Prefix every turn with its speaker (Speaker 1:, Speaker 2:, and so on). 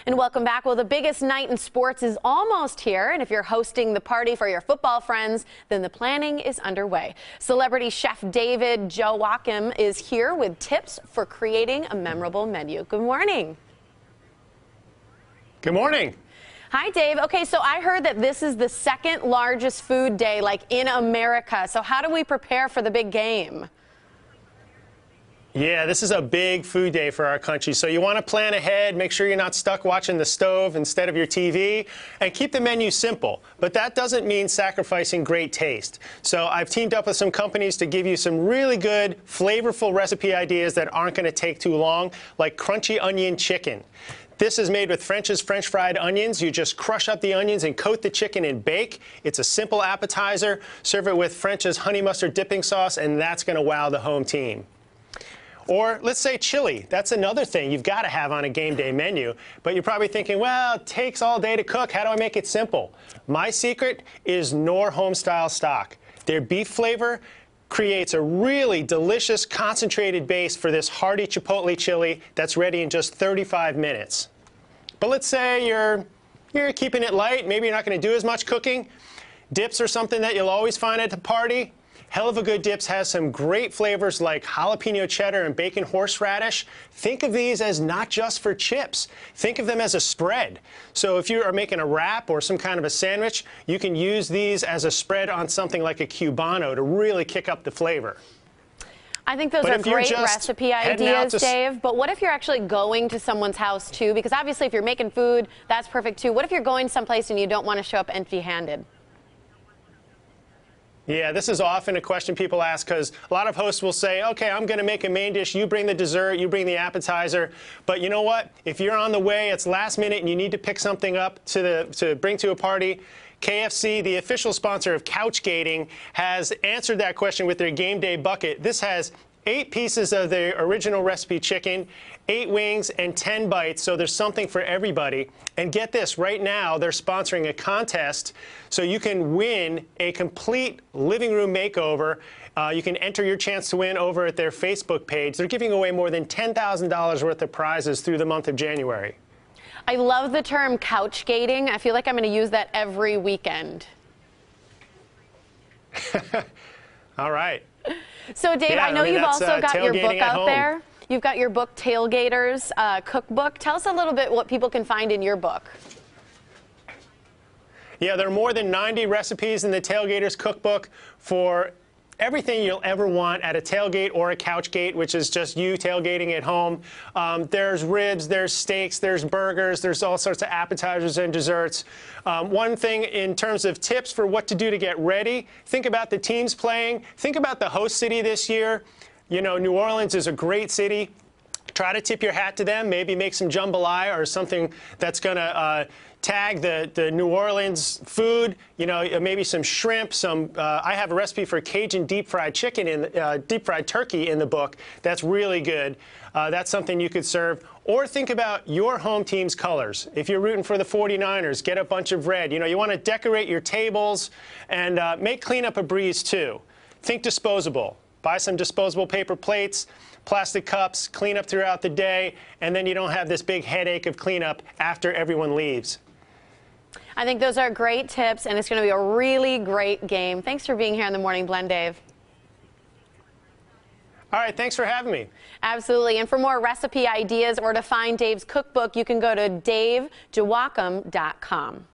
Speaker 1: And welcome back. Well, the biggest night in sports is almost here. And if you're hosting the party for your football friends, then the planning is underway. Celebrity chef Joachim is here with tips for creating a memorable menu. Good morning.
Speaker 2: Good morning.
Speaker 1: Hi, Dave. Okay, so I heard that this is the second largest food day in America. So how do we prepare for the big game?
Speaker 2: Yeah, this is a big food day for our country, so you want to plan ahead, make sure you're not stuck watching the stove instead of your TV, and keep the menu simple. But that doesn't mean sacrificing great taste. So I've teamed up with some companies to give you some really good, flavorful recipe ideas that aren't going to take too long, like crunchy onion chicken. This is made with French's French fried onions. You just crush up the onions and coat the chicken in bake. It's a simple appetizer. Serve it with French's honey mustard dipping sauce, and that's going to wow the home team. Or let's say chili. That's another thing you've got to have on a game day menu. But you're probably thinking, well, it takes all day to cook. How do I make it simple? My secret is Knorr home-style stock. Their beef flavor creates a really delicious concentrated base for this hearty chipotle chili that's ready in just 35 minutes. But let's say you're keeping it light. Maybe you're not going to do as much cooking. Dips are something that you'll always find at the party. Hell of a Good Dips has some great flavors like jalapeno cheddar and bacon horseradish. Think of these as not just for chips. Think of them as a spread. So if you are making a wrap or some kind of a sandwich, you can use these as a spread on something like a Cubano to really kick up the flavor.
Speaker 1: I think those are great recipe ideas, Dave. But what if you're actually going to someone's house, too? Because obviously if you're making food, that's perfect, too. What if you're going someplace and you don't want to show up empty-handed?
Speaker 2: Yeah, this is often a question people ask because a lot of hosts will say, okay, I'm going to make a main dish, you bring the dessert, you bring the appetizer. But you know what? If you're on the way, it's last minute, and you need to pick something up to bring to a party, KFC, the official sponsor of Couchgating, has answered that question with their game day bucket. This has 8 pieces of the original recipe chicken, 8 wings, and 10 bites, so there's something for everybody. And get this, right now they're sponsoring a contest so you can win a complete living room makeover. You can enter your chance to win over at their Facebook page. They're giving away more than $10,000 worth of prizes through the month of January.
Speaker 1: I love the term couchgating. I feel like I'm going to use that every weekend.
Speaker 2: All right.
Speaker 1: So, Dave,
Speaker 2: yeah,
Speaker 1: I know you've also got your book out there.
Speaker 2: Home.
Speaker 1: You've got your book, Tailgater's cookbook. Tell us a little bit what people can find in your book.
Speaker 2: Yeah, there are more than 90 recipes in the Tailgater's cookbook for everything you'll ever want at a tailgate or a couchgate, which is just you tailgating at home. There's ribs, there's steaks, there's burgers, there's all sorts of appetizers and desserts. One thing in terms of tips for what to do to get ready, think about the teams playing. Think about the host city this year. You know, New Orleans is a great city. Try to tip your hat to them, maybe make some jambalaya or something that's going to tag the New Orleans food, you know, maybe some shrimp, I have a recipe for Cajun deep fried chicken, deep fried turkey in the book. That's really good. That's something you could serve. Or think about your home team's colors. If you're rooting for the 49ers, get a bunch of red. You know, you want to decorate your tables and make cleanup a breeze too. Think disposable. Buy some disposable paper plates, plastic cups, clean up throughout the day, and then you don't have this big headache of cleanup after everyone leaves.
Speaker 1: I think those are great tips, and it's going to be a really great game. Thanks for being here on the Morning Blend, Dave.
Speaker 2: All right, thanks for having me.
Speaker 1: Absolutely. And for more recipe ideas or to find Dave's cookbook, you can go to DaveJoachim.com.